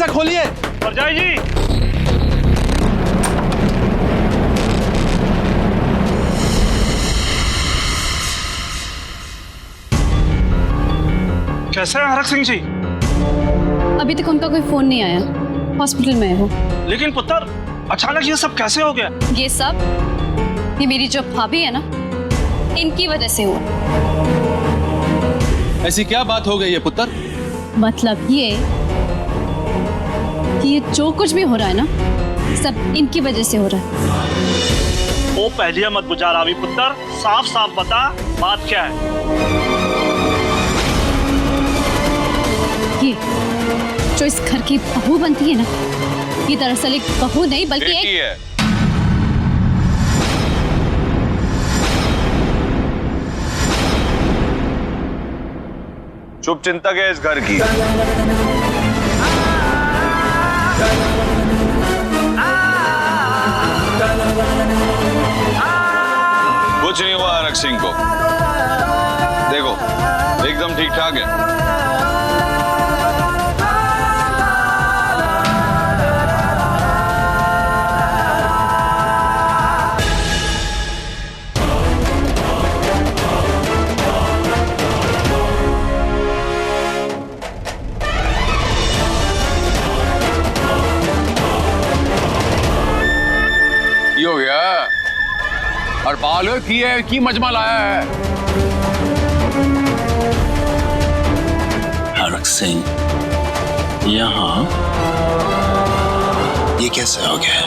दरवाजा खोलिए। परजाई जी, कैसे हैं हरक सिंह जी? अभी तक उनका कोई फोन नहीं आया, हॉस्पिटल में है वो। लेकिन पुत्र, अचानक ये सब कैसे हो गया? ये सब ये मेरी जो भाभी है ना, इनकी वजह से हुआ। ऐसी क्या बात हो गई है पुत्र? मतलब ये कि ये जो कुछ भी हो रहा है ना, सब इनकी वजह से हो रहा है। ओ पहलिया मत बुझा रावी पुत्र, साफ साफ बता बात क्या है? ये जो इस घर की बहू बनती है ना, ये दरअसल एक बहू नहीं बल्कि बेटी एक है। शुभ चिंतक है इस घर की। कुछ नहीं हुआ हरक सिंह को, देखो एकदम ठीक ठाक है। हो गया और बाल की मजमा लाया है। हरक सिंह यहाँ ये कैसे हो गया?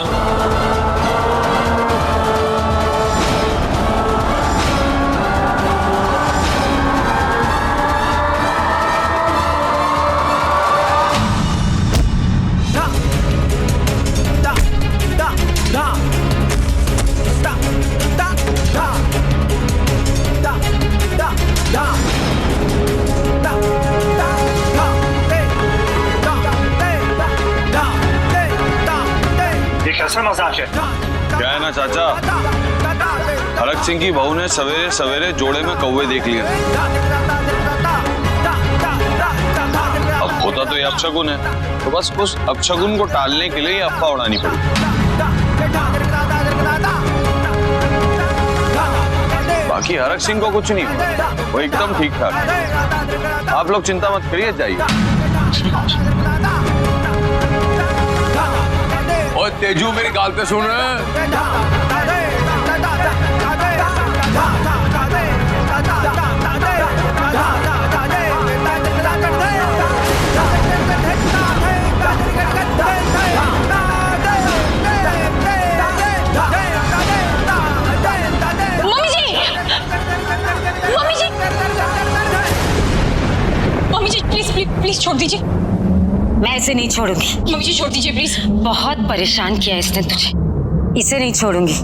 ये कैसा मजाक है? क्या है ना चाचा, हरक सिंह की बहू ने सवेरे सवेरे जोड़े में कौवे देख लिए। अब होता तो ये अपशगुन है, तो बस उस अपशगुन को टालने के लिए ये अफवाह उड़ानी पड़ी। बाकी हरक सिंह को कुछ नहीं हुआ, वो एकदम ठीक ठाक। आप लोग चिंता मत करिए, जाइए। और तेजू मेरी गाल पे सुन। Mummy ji please please please छोड़ दीजिए। मैं इसे नहीं छोड़ूंगी। मम्मी जी छोड़ दीजिए प्लीज। बहुत परेशान किया इसने तुझे, इसे नहीं छोड़ूंगी।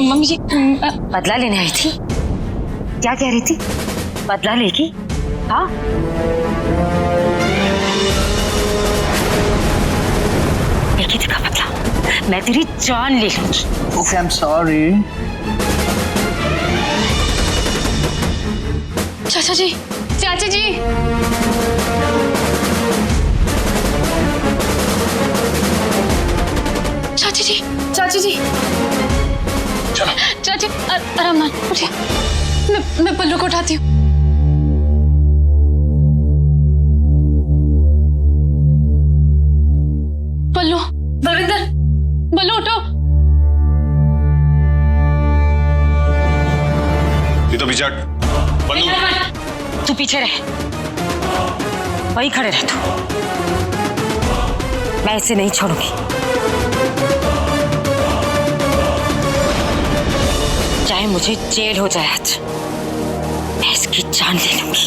मम्मी जी बदला लेने आई थी? क्या कह रही थी? बदला लेगी? हाँ, लेगी तेरा बदला। मैं तेरी जान ले लूंगी। Okay, I'm sorry. चाचा जी, चाचा जी, चाची जी, चाची जी, चाची आराम मान, उठिए। मैं पल्लू को उठाती हूँ। पल्लू, बलविंदर, पल्लू उठो। ये तो पीछे हट। तू पीछे रह, वहीं खड़े रह तू। मैं इसे नहीं छोड़ूंगी। चाहे मुझे जेल हो जाए आज, मैं इसकी जान ले लूंगी।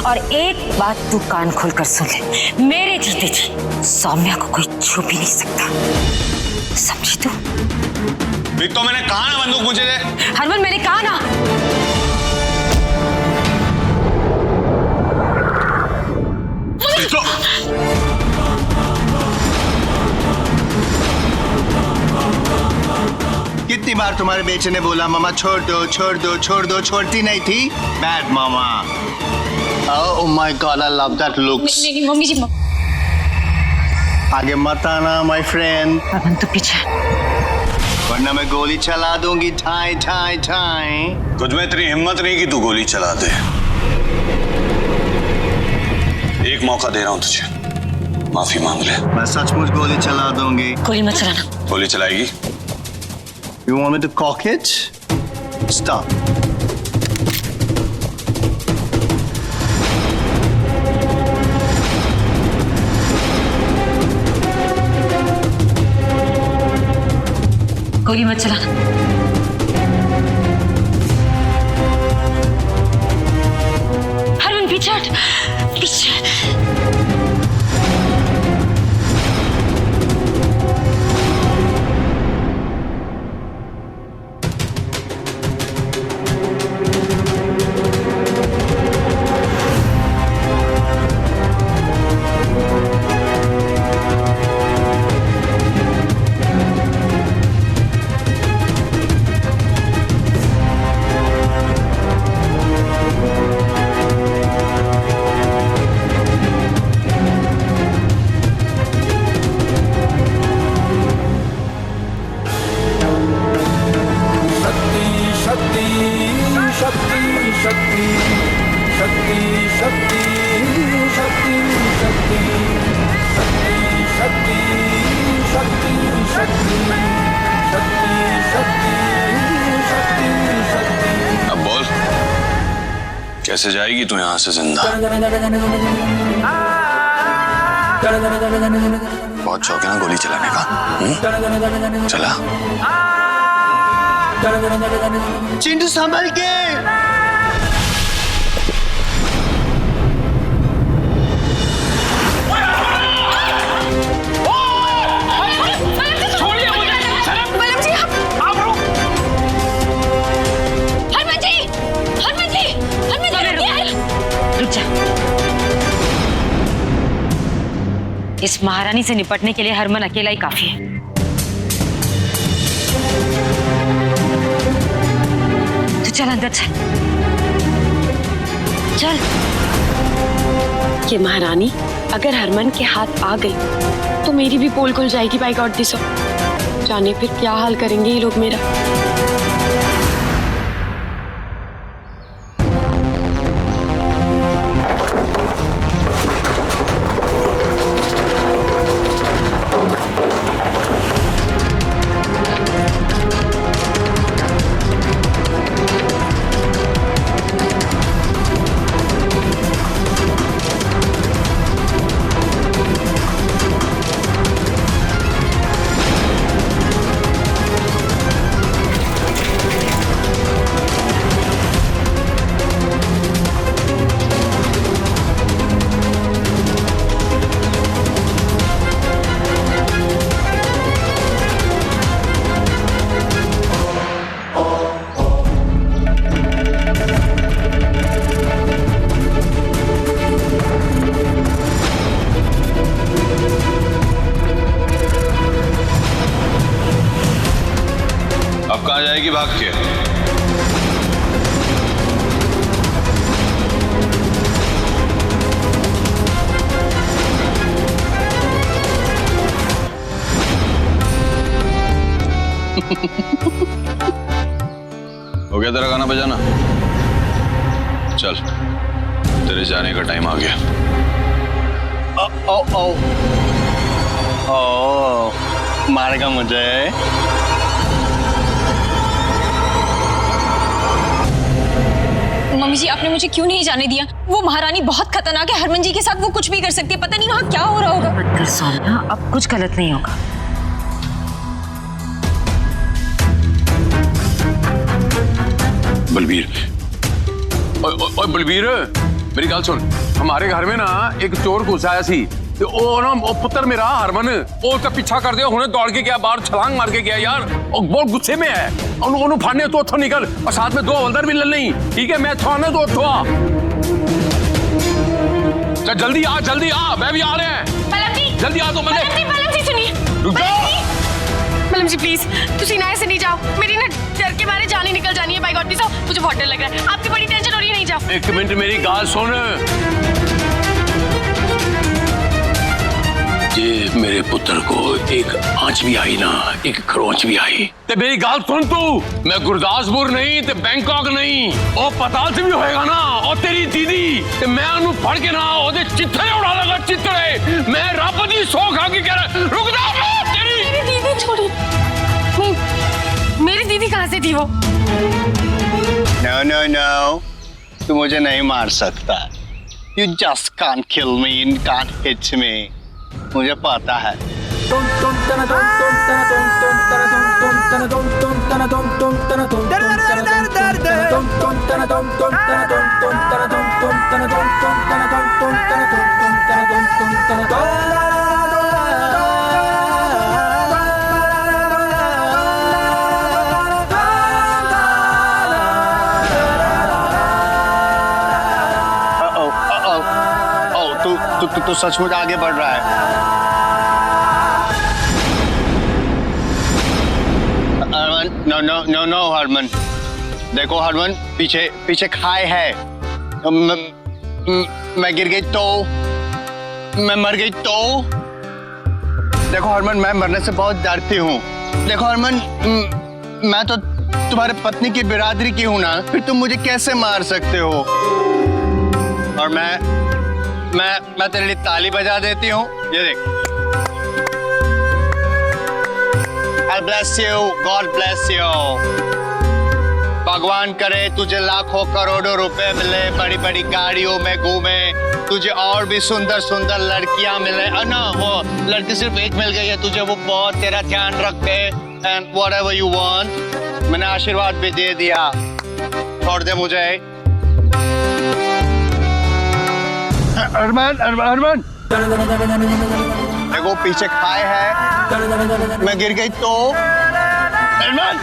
और एक बात तू कान खोलकर सुन ले, मेरे जीते जी सौम्या को कोई छू भी नहीं सकता, समझी तू? तो मैंने कहा ना बंदूक मुझे दे। हरमन, मैंने कहा ना। तुम्हारे बेटे ने बोला मामा छोड़ दो छोड़ दो छोड़ दो, छोड़ती नहीं थी। Bad mama. Oh my God, I love that looks. नहीं मम्मी जी आगे मत आना माय फ्रेंड, हरमन तो पीछे, वरना मैं गोली चला दूंगी। ठाई ठाई ठाई। तुझ में इतनी हिम्मत नहीं कि तू गोली चला दे। एक मौका दे रहा हूं तुझे, माफी मांग ले। मैं सचमुच गोली चला दूंगी। गोली मत चलाना। गोली चलाएगी? You want me to cock it? Stop. गोली मत चलाना। हरमन पीछे हट, पीछे। अब बोल, कैसे जाएगी तू यहां से जिंदा? बहुत शौक है ना गोली चलाने का? चला। चिंटू संभल के। इस महारानी से निपटने के लिए हरमन अकेला ही काफी है। तो चल अंदर चल, चल। ये महारानी अगर हरमन के हाथ आ गई तो मेरी भी पोल खुल जाएगी। बाय गॉड दिसो, जाने फिर क्या हाल करेंगे ये लोग मेरा। अब कहाँ जाएगी भाग के? हो गया तेरा गाना बजाना? चल, तेरे जाने का टाइम आ गया। ओ ओ ओ, मारेगा मुझे। मम्मी जी आपने मुझे क्यों नहीं जाने दिया? वो महारानी बहुत खतरनाक है, हरमन जी के साथ वो कुछ भी कर सकती है। पता नहीं वहाँ क्या हो रहा होगा। मत कर सोनिया, अब कुछ गलत नहीं होगा। बलबीर, ओए बलबीर, मेरी गल सुन। हमारे घर में ना एक चोर घुस आया सी ते ओ पुत्र मेरा हरमन उसका पीछा कर दिया, हुणे दौड़ के गया बाहर, छलांग मार के गया यार। और बहुत गुस्से में है। उन्होंने फाड़ने तो उठो निकल, और साथ में 2 हवलदार भी ले नहीं। ठीक है, मैं थाने तो उठो आ। चल जल्दी आ, मैं भी आ रहे हैं। जल्दी आ तो मलम जी सुनिए। रुक जाओ। मलम जी प्लीज, तुसी ना ऐसे नहीं जाओ। मेरी ना डर के मारे जान ही निकल जानी है बाई गॉड प्लीज मुझे बहुत डर लग रहा है आपकी बड़ी टेंशन हो रही है नहीं जाओ एक मिनट मेरी गाल सुन जे मेरे पुत्र को एक आंच भी आई ना एक खरोंच भी आई ते मेरी गाल सुन तू मैं गुरदासपुर नहीं ते बैंकॉक नहीं ओ पताल से भी होएगा ना और तेरी दीदी ते मैं उन्हें फड़ के ना ओदे चित्तरे उड़ा लगा चित्तरे मैं रब दी सौ खा के कह रहा रुक जा तेरी मेरी दीदी छोड़ी नहीं मेरी दीदी कहाँ से थी वो No, no, no. तू मुझे नहीं मार सकता. You just can't kill me and can't hit me. मुझे पता है. तू सचमुच आगे बढ़ रहा है. हरमन, नो हरमन. देखो हरमन, पीछे खाई है. मैं गिर गई तो मैं मर गई तो. देखो हरमन, मैं मरने से बहुत डरती हूँ. देखो हरमन, मैं तो तुम्हारे पत्नी की बिरादरी की हूँ ना, फिर तुम मुझे कैसे मार सकते हो? और मैं तेरे लिए ताली बजा देती हूँ. ये देख. God bless you, God bless you. भगवान करे तुझे लाखों करोड़ों रुपए मिले, बड़ी बड़ी गाड़ियों में घूमे, तुझे और भी सुंदर सुंदर लड़कियां मिले. ना वो लड़की सिर्फ एक मिल गई है तुझे, वो बहुत तेरा ध्यान रखे. And whatever you want. मैंने आशीर्वाद भी दे दिया. छोड़ दे मुझे. अरमान देखो पीछे खाए है. मैं गिर गई तो. अरमान